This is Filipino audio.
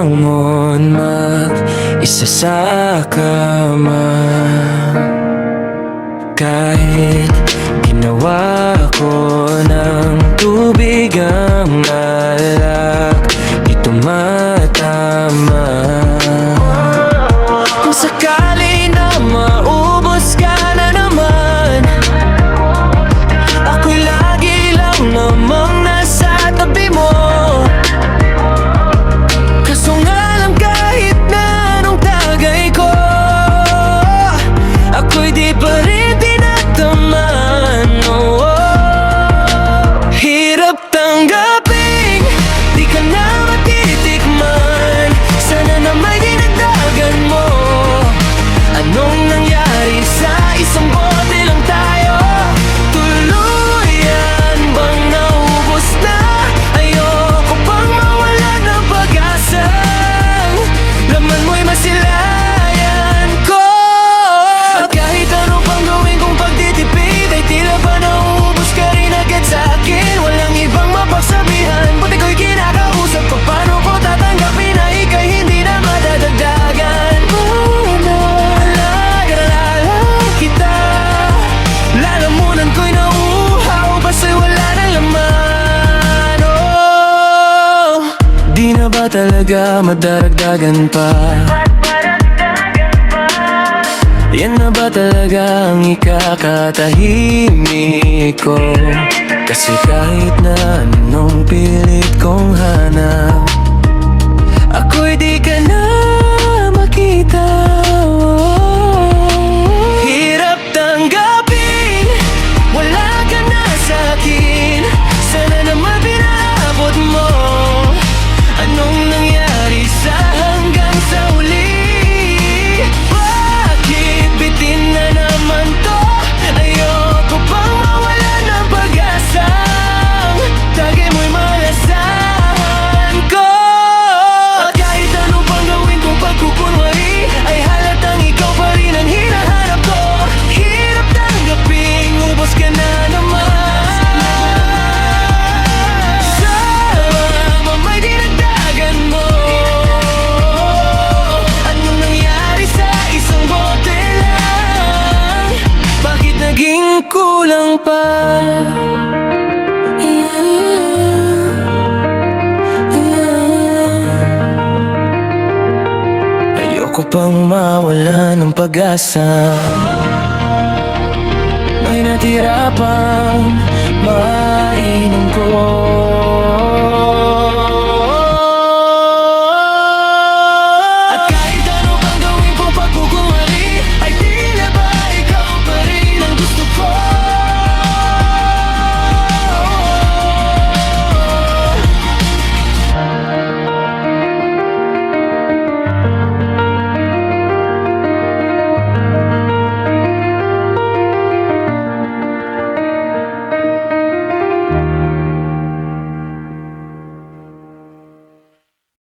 bangon mag-isa sa kama. Kahit ginawa ko ng tubig ang alak, di tumatama. Kung sakali na maubos ka na naman, ako'y lagi lang namang nasa tabi mo. Kaso nga lang kahit na anong tagay ko, ako'y di pa rin tinataman. Oh, hirap tanggapin, di ka na matitikman. Sana na may dinagdagan mo. Anong nangyari sa isang bote lang tayo? Tuluyan bang naubos na? Ayoko pang mawala ng pag-asa. Laman mo'y masilayan ko. At kahit ano pang gawin kong pagtitipid, ay tila ba nauubos ka rin agad sa akin. Walang ibang mapagsabihan, buti ko'y kinakausap ko. Paano ko tatanggapin na ika'y hindi na madadagdagan? Lalamunan ko'y nauuhaw, basa'y wala na laman. Oh, di na ba talaga madaragdagan pa? Yan na ba talaga ang ikakatahimik ko? Kasi kahit na anong pilit kong hanap, ako'y di ka na makita. Hirap tanggapin, wala ka na sa'kin. Sana naman pinaabot mo. Anong nangyari sa hanggang sa uli? Bakit bitin na naman to? Ayoko pang mawala ng pag-asa. Tagay mo'y malasahan ko. At kahit ano pang gawin kong pagkukunwari, ay halatang ikaw pa rin ang hinahanap ko. Hirap tanggapin, ubos ka na naman. Sama may dinagdagan mo. Anong nangyari sa isang bote lang? Bakit naging kulang pa? Ayoko pang mawala ng pag-asa. May natira pang mainom ko.